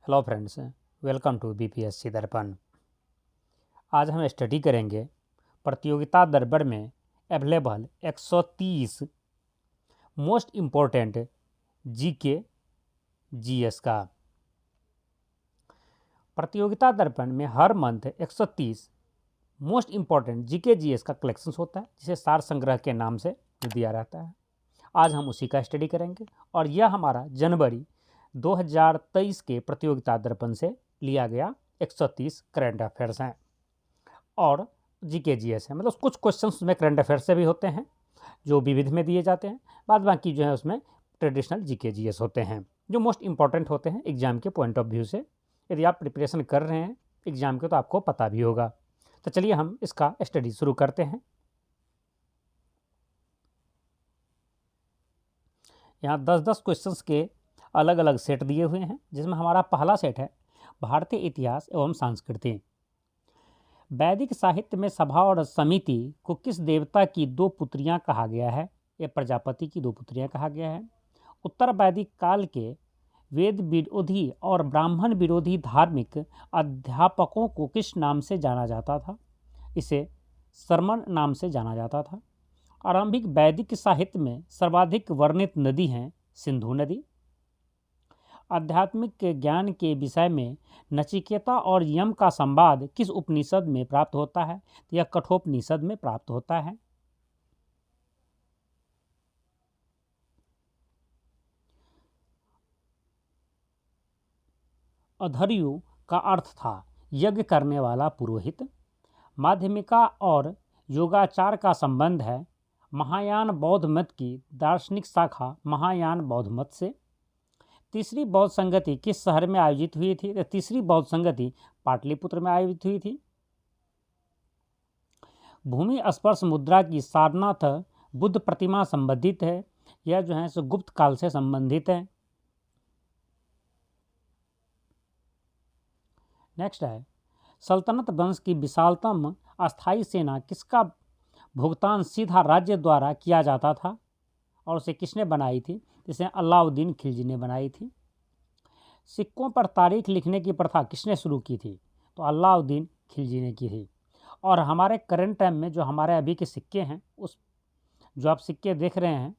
Hello friends, welcome to BPSC Darpan. आज हम study करेंगे प्रतियोगिता दर्पण में available 130 most important GK GS का। प्रतियोगिता दर्पण में हर month 130 most important GK GS का कलेक्शन होता है, जिसे सार संग्रह के नाम से दिया रहता है। आज हम उसी का स्टडी करेंगे और यह हमारा जनवरी 2023 के प्रतियोगिता दर्पण से लिया गया 130 करंट अफेयर्स हैं और जीके जीएस है। मतलब कुछ क्वेश्चन उसमें करंट अफेयर्स से भी होते हैं जो विविध में दिए जाते हैं, बाद बाकी जो है उसमें ट्रेडिशनल जीके जीएस होते हैं जो मोस्ट इंपॉर्टेंट होते हैं एग्जाम के पॉइंट ऑफ व्यू से। यदि आप प्रिपरेशन कर रहे हैं एग्जाम के तो आपको पता भी होगा। तो चलिए हम इसका स्टडी शुरू करते हैं। यहाँ 10-10 क्वेश्चंस के अलग अलग सेट दिए हुए हैं, जिसमें हमारा पहला सेट है भारतीय इतिहास एवं संस्कृति। वैदिक साहित्य में सभा और समिति को किस देवता की दो पुत्रियां कहा गया है? यह प्रजापति की दो पुत्रियां कहा गया है। उत्तर वैदिक काल के वेद विरोधी और ब्राह्मण विरोधी धार्मिक अध्यापकों को किस नाम से जाना जाता था? इसे सरमन नाम से जाना जाता था। आरंभिक वैदिक साहित्य में सर्वाधिक वर्णित नदी है सिंधु नदी। आध्यात्मिक ज्ञान के विषय में नचिकेता और यम का संवाद किस उपनिषद में प्राप्त होता है? यह कठोपनिषद में प्राप्त होता है। अधर्यु का अर्थ था यज्ञ करने वाला पुरोहित। माध्यमिका और योगाचार का संबंध है महायान बौद्ध मत की दार्शनिक शाखा महायान बौद्ध मत से। तीसरी बौद्ध संगति किस शहर में आयोजित हुई थी? तीसरी बौद्ध संगति पाटलिपुत्र में आयोजित हुई थी। भूमि स्पर्श मुद्रा की सारनाथ बुद्ध प्रतिमा संबंधित है। यह जो है सो गुप्त काल से संबंधित है। नेक्स्ट है सल्तनत वंश की विशालतम अस्थायी सेना किसका भुगतान सीधा राज्य द्वारा किया जाता था और उसे किसने बनाई थी? जिसे अलाउद्दीन खिलजी ने बनाई थी। सिक्कों पर तारीख लिखने की प्रथा किसने शुरू की थी? तो अलाउद्दीन खिलजी ने की थी। और हमारे करंट टाइम में जो हमारे अभी के सिक्के हैं, उस जो आप सिक्के देख रहे हैं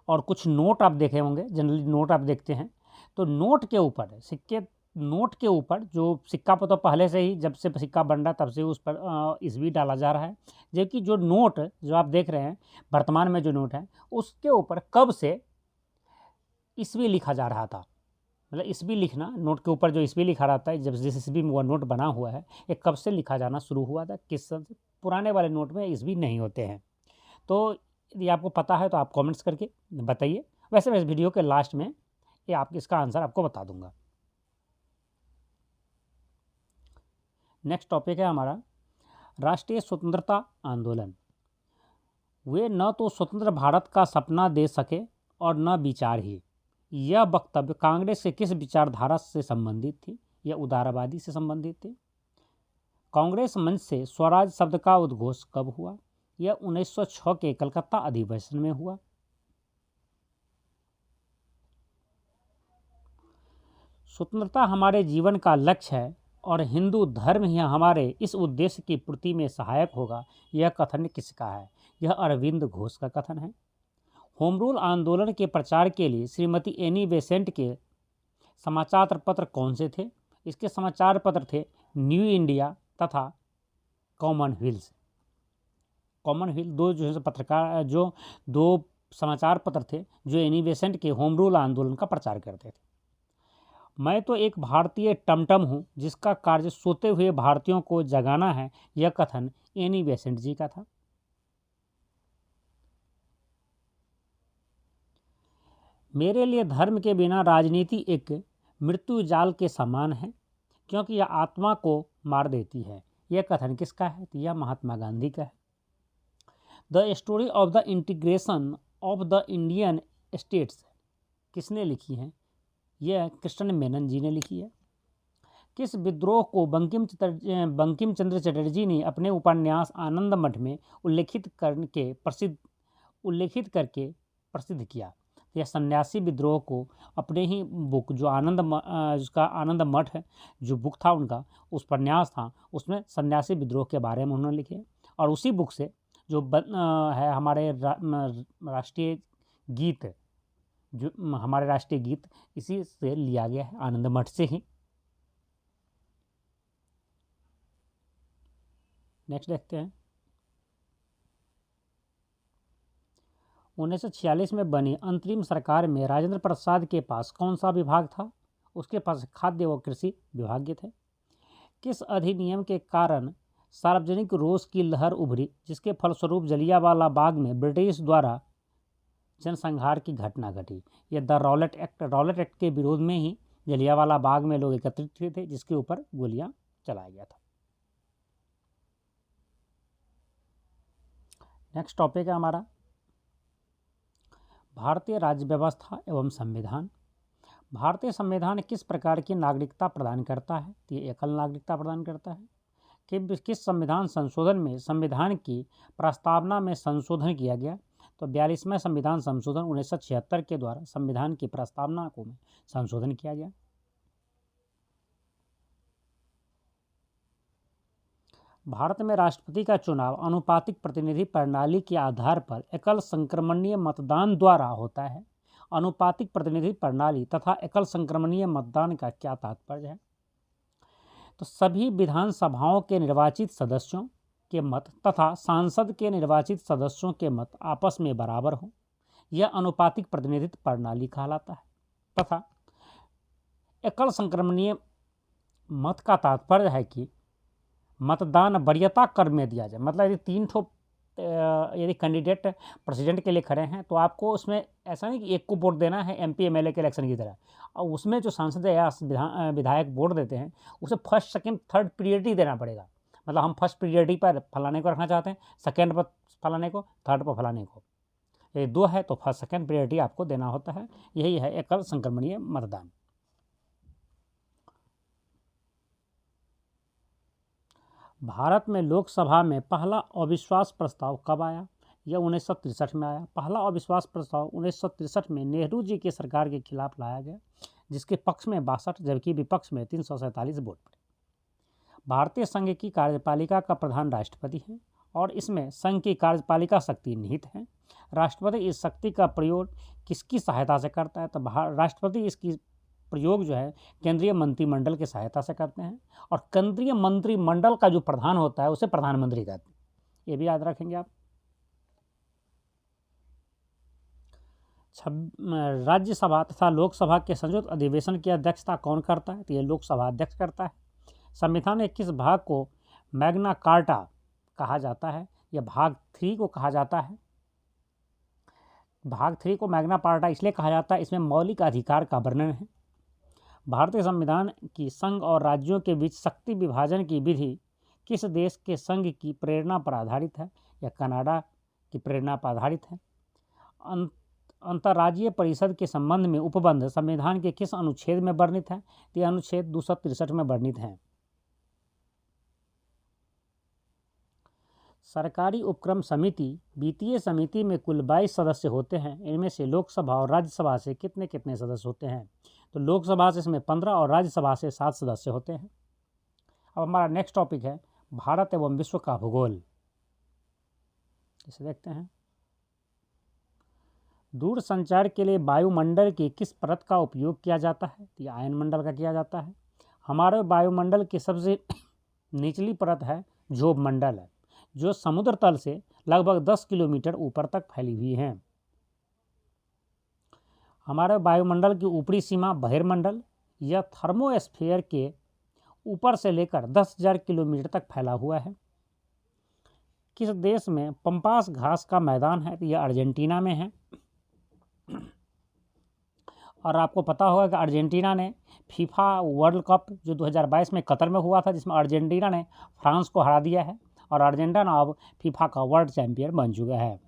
और कुछ नोट आप देखे होंगे, जनरली नोट आप देखते हैं तो नोट के ऊपर सिक्के नोट के ऊपर जो सिक्का पर तो पहले से ही जब से सिक्का बन रहा तब से उस पर ईस्वी डाला जा रहा है, जबकि जो नोट जो आप देख रहे हैं वर्तमान में जो नोट है उसके ऊपर कब से ईस्वी लिखा जा रहा था। मतलब ईस्वी लिखना नोट के ऊपर जो ईस्वी लिखा रहता है, जब जिस ईस्वी में वह नोट बना हुआ है ये कब से लिखा जाना शुरू हुआ था, किस सन से? पुराने वाले नोट में ईस्वी नहीं होते हैं। तो यदि आपको पता है तो आप कमेंट्स करके बताइए। वैसे मैं इस वीडियो के लास्ट में ये आप इसका आंसर आपको बता दूंगा। नेक्स्ट टॉपिक है हमारा राष्ट्रीय स्वतंत्रता आंदोलन। वे न तो स्वतंत्र भारत का सपना दे सके और न विचार ही। यह वक्तव्य कांग्रेस के किस विचारधारा से संबंधित थी? यह उदारवादी से संबंधित थी। कांग्रेस मंच से स्वराज शब्द का उद्घोष कब हुआ? यह 1906 के कलकत्ता अधिवेशन में हुआ। स्वतंत्रता हमारे जीवन का लक्ष्य है और हिंदू धर्म ही हमारे इस उद्देश्य की पूर्ति में सहायक होगा। यह कथन किसका है? यह अरविंद घोष का कथन है। होम रूल आंदोलन के प्रचार के लिए श्रीमती एनी बेसेंट के समाचार पत्र कौन से थे? इसके समाचार पत्र थे न्यू इंडिया तथा कॉमनवेल्थ। कॉमनवेल्थ दो जो है पत्रकार जो दो समाचार पत्र थे जो एनी बेसेंट के होम रूल आंदोलन का प्रचार करते थे। मैं तो एक भारतीय टमटम हूँ जिसका कार्य सोते हुए भारतीयों को जगाना है। यह कथन एनी बेसेंट जी का था। मेरे लिए धर्म के बिना राजनीति एक मृत्यु जाल के समान है क्योंकि यह आत्मा को मार देती है। यह कथन किसका है? तो यह महात्मा गांधी का है। The story of the integration of the Indian states किसने लिखी है? यह कृष्ण मेनन जी ने लिखी है। किस विद्रोह को बंकिम चंद्र चटर्जी ने अपने उपन्यास आनंद मठ में उल्लेखित करके प्रसिद्ध किया? यह सन्यासी विद्रोह को अपने ही बुक जो जिसका आनंद मठ है जो बुक था उनका, उस उपन्यास था, उसमें सन्यासी विद्रोह के बारे में उन्होंने लिखे। और उसी बुक से जो है हमारे राष्ट्रीय गीत, जो हमारे राष्ट्रीय गीत इसी से लिया गया है, आनंद मठ से ही। नेक्स्ट देखते हैं। 1946 में बनी अंतरिम सरकार में राजेंद्र प्रसाद के पास कौन सा विभाग था? उसके पास खाद्य व कृषि विभाग थे। किस अधिनियम के कारण सार्वजनिक रोष की लहर उभरी, जिसके फलस्वरूप जलियांवाला बाग में ब्रिटिश द्वारा जनसंहार की घटना घटी? यह द रॉलेट एक्ट के विरोध में ही जलियांवाला बाग में लोग एकत्रित हुए थे, जिसके ऊपर गोलियां चलाया गया था। नेक्स्ट टॉपिक है हमारा भारतीय राज्य व्यवस्था एवं संविधान। भारतीय संविधान किस प्रकार की नागरिकता प्रदान करता है? तो ये एकल नागरिकता प्रदान करता है। कि किस संविधान संशोधन में संविधान की प्रस्तावना में संशोधन किया गया? तो 42वें संविधान संशोधन 1976 के द्वारा संविधान की प्रस्तावना को में संशोधन किया गया। भारत में राष्ट्रपति का चुनाव अनुपातिक प्रतिनिधि प्रणाली के आधार पर एकल संक्रमणीय मतदान द्वारा होता है। अनुपातिक प्रतिनिधि प्रणाली तथा एकल संक्रमणीय मतदान का क्या तात्पर्य है? तो सभी विधानसभाओं के निर्वाचित सदस्यों के मत तथा सांसद के निर्वाचित सदस्यों के मत आपस में बराबर हो, यह अनुपातिक प्रतिनिधित्व प्रणाली कहलाता है। तथा एकल संक्रमणीय मत का तात्पर्य है कि मतदान वरीयता क्रम में दिया जाए। मतलब यदि कैंडिडेट प्रेसिडेंट के लिए खड़े हैं तो आपको उसमें ऐसा नहीं कि एक को वोट देना है एमपी एमएलए के इलेक्शन की तरह, और उसमें जो सांसद या विधायक वोट देते हैं उसे फर्स्ट सेकंड थर्ड प्रियोरिटी देना पड़ेगा। मतलब हम फर्स्ट प्रियोरिटी पर फलाने को रखना चाहते हैं, सेकंड पर फलाने को, थर्ड पर फलाने को। ये दो है तो फर्स्ट सेकंड प्रियोरिटी आपको देना होता है। यही है एकल संक्रमणीय मतदान। भारत में लोकसभा में पहला अविश्वास प्रस्ताव कब आया? यह 1963 में आया। पहला अविश्वास प्रस्ताव 1963 में नेहरू जी की सरकार के खिलाफ लाया गया, जिसके पक्ष में 62 जबकि विपक्ष में 347 वोट पड़े। भारतीय संघ की कार्यपालिका का प्रधान राष्ट्रपति है और इसमें संघ की कार्यपालिका शक्ति निहित है। राष्ट्रपति इस शक्ति का प्रयोग किसकी सहायता से करता है? तो राष्ट्रपति इसकी प्रयोग जो है केंद्रीय मंत्रिमंडल की सहायता से करते हैं, और केंद्रीय मंत्रिमंडल का जो प्रधान होता है उसे प्रधानमंत्री कहते हैं। ये भी याद रखेंगे आप। राज्यसभा तथा लोकसभा के संयुक्त अधिवेशन की अध्यक्षता कौन करता है? तो ये लोकसभा अध्यक्ष करता है। संविधान के किस भाग को मैग्ना कार्टा कहा जाता है? यह भाग 3 को कहा जाता है। भाग 3 को मैग्ना कार्टा इसलिए कहा जाता है, इसमें मौलिक अधिकार का वर्णन है। भारतीय संविधान की संघ और राज्यों के बीच शक्ति विभाजन की विधि किस देश के संघ की प्रेरणा पर आधारित है? यह कनाडा की प्रेरणा पर आधारित है। अंतर्राज्यीय परिषद के संबंध में उपबंध संविधान के किस अनुच्छेद में वर्णित है? यह अनुच्छेद 263 में वर्णित है। सरकारी उपक्रम समिति वित्तीय समिति में कुल 22 सदस्य होते हैं। इनमें से लोकसभा और राज्यसभा से कितने कितने सदस्य होते हैं? तो लोकसभा से इसमें 15 और राज्यसभा से 7 सदस्य होते हैं। अब हमारा नेक्स्ट टॉपिक है भारत एवं विश्व का भूगोल। इसे देखते हैं। दूर संचार के लिए वायुमंडल की किस परत का उपयोग किया जाता है? तो यह आयन मंडल का किया जाता है। हमारे वायुमंडल की सबसे निचली परत है क्षोभ मंडल है, जो समुद्र तल से लगभग 10 किलोमीटर ऊपर तक फैली हुई है। हमारे वायुमंडल की ऊपरी सीमा बहिर्मंडल या थर्मोस्फीयर के ऊपर से लेकर 10,000 किलोमीटर तक फैला हुआ है। किस देश में पंपास घास का मैदान है? तो यह अर्जेंटीना में है। और आपको पता होगा कि अर्जेंटीना ने फीफा वर्ल्ड कप जो 2022 में कतर में हुआ था, जिसमें अर्जेंटीना ने फ्रांस को हरा दिया है और अर्जेंटीना अब फीफा का वर्ल्ड चैंपियन बन चुका है।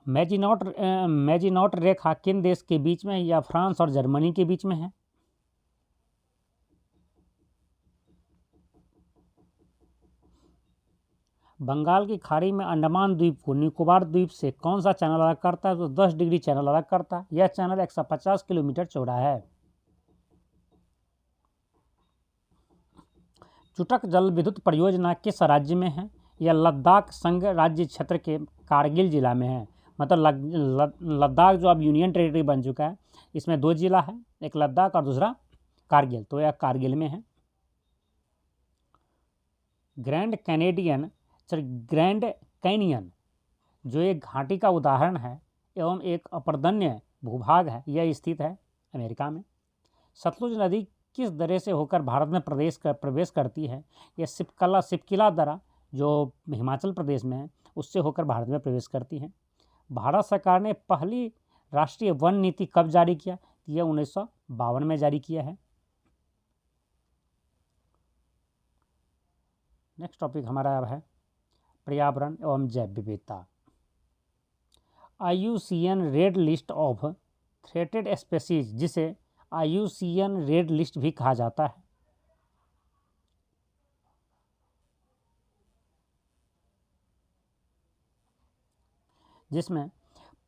मैजिनॉट रेखा किन देश के बीच में है? या फ्रांस और जर्मनी के बीच में है। बंगाल की खाड़ी में अंडमान द्वीप को निकोबार द्वीप से कौन सा चैनल अलग करता है? तो 10 डिग्री चैनल अलग करता है। यह चैनल 150 किलोमीटर चौड़ा है। चुटक जल विद्युत परियोजना किस राज्य में है? यह लद्दाख संघ राज्य क्षेत्र के कारगिल जिला में है। मतलब लद्दाख जो अब यूनियन टेरिटरी बन चुका है, इसमें 2 जिला है, एक लद्दाख और दूसरा कारगिल, तो यह कारगिल में है। ग्रैंड कैनियन जो एक घाटी का उदाहरण है एवं एक अपरदन्य भूभाग है, यह स्थित है अमेरिका में। सतलुज नदी किस दर्रे से होकर भारत में प्रवेश करती है? यह सिपकिला दर्रा जो हिमाचल प्रदेश में है, उससे होकर भारत में प्रवेश करती है। भारत सरकार ने पहली राष्ट्रीय वन नीति कब जारी किया? यह 1952 में जारी किया है। नेक्स्ट टॉपिक हमारा अब है पर्यावरण एवं जैव विविधता। IUCN red list of threatened species, जिसे IUCN रेड लिस्ट भी कहा जाता है, जिसमें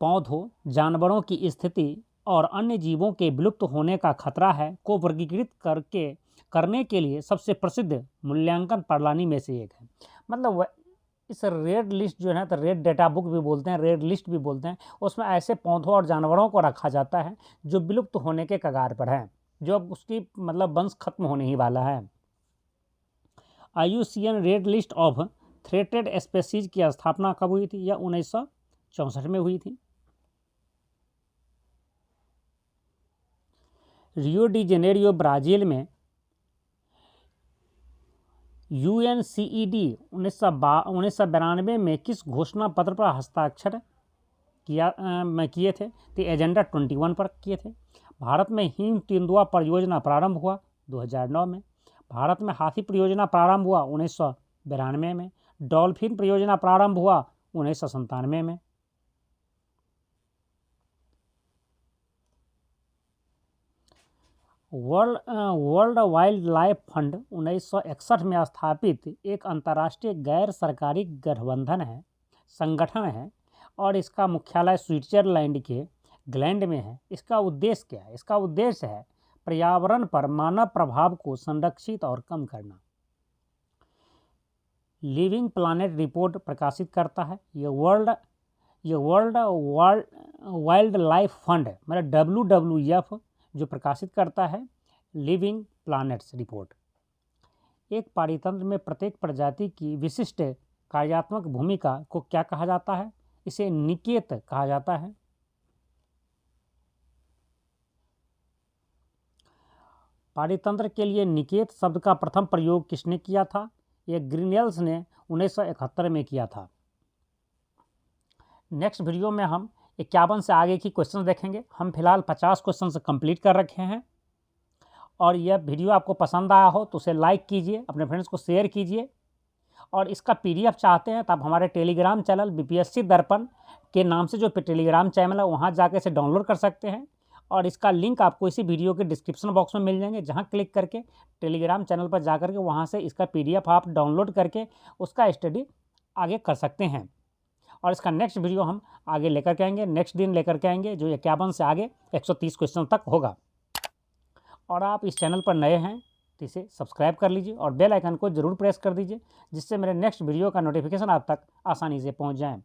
पौधों, जानवरों की स्थिति और अन्य जीवों के विलुप्त होने का खतरा है को वर्गीकृत करने के लिए सबसे प्रसिद्ध मूल्यांकन प्रणाली में से एक है। मतलब इस रेड लिस्ट जो है, तो रेड डेटा बुक भी बोलते हैं, रेड लिस्ट भी बोलते हैं, उसमें ऐसे पौधों और जानवरों को रखा जाता है जो विलुप्त होने के कगार पर है, जो अब उसकी मतलब वंश खत्म होने ही वाला है। IUCN red list of threatened species की स्थापना कब हुई थी? यह 1964 में हुई थी। रियो डी जेनेरियो ब्राज़ील में UNCED 1992 में किस घोषणा पत्र पर हस्ताक्षर किए थे? तो एजेंडा 21 पर किए थे। भारत में हिम तेंदुआ परियोजना प्रारंभ हुआ 2009 में। भारत में हाथी परियोजना प्रारंभ हुआ 1992 में। डॉल्फिन परियोजना प्रारंभ हुआ 1997 में। वर्ल्ड वाइल्ड लाइफ फंड 1961 में स्थापित एक अंतर्राष्ट्रीय गैर सरकारी संगठन है और इसका मुख्यालय स्विट्जरलैंड के ग्लैंड में है। इसका उद्देश्य क्या है? इसका उद्देश्य है पर्यावरण पर मानव प्रभाव को संरक्षित और कम करना। लिविंग प्लानेट रिपोर्ट प्रकाशित करता है। ये वर्ल्ड वाइल्ड लाइफ फंड मतलब WWF जो प्रकाशित करता है लिविंग प्लैनेट्स रिपोर्ट। एक पारितंत्र में प्रत्येक प्रजाति की विशिष्ट कार्यात्मक भूमिका को क्या कहा जाता है? इसे निकेत कहा जाता है। पारितंत्र के लिए निकेत शब्द का प्रथम प्रयोग किसने किया था? यह ग्रिनेल्स ने 1971 में किया था। नेक्स्ट वीडियो में हम 51 से आगे की क्वेश्चन देखेंगे। हम फिलहाल 50 क्वेश्चन कंप्लीट कर रखे हैं और यह वीडियो आपको पसंद आया हो तो उसे लाइक कीजिए, अपने फ्रेंड्स को शेयर कीजिए और इसका PDF चाहते हैं तो आप हमारे टेलीग्राम चैनल BPSC दर्पण के नाम से जो टेलीग्राम चैनल है वहाँ जाकर इसे डाउनलोड कर सकते हैं और इसका लिंक आपको इसी वीडियो के डिस्क्रिप्शन बॉक्स में मिल जाएंगे, जहाँ क्लिक करके टेलीग्राम चैनल पर जा करके वहाँ से इसका PDF आप डाउनलोड करके उसका स्टडी आगे कर सकते हैं। और इसका नेक्स्ट वीडियो हम आगे लेकर के आएंगे, नेक्स्ट दिन लेकर के आएंगे, जो 51 से आगे 130 क्वेश्चन तक होगा। और आप इस चैनल पर नए हैं तो इसे सब्सक्राइब कर लीजिए और बेल आइकन को जरूर प्रेस कर दीजिए, जिससे मेरे नेक्स्ट वीडियो का नोटिफिकेशन आप तक आसानी से पहुंच जाए।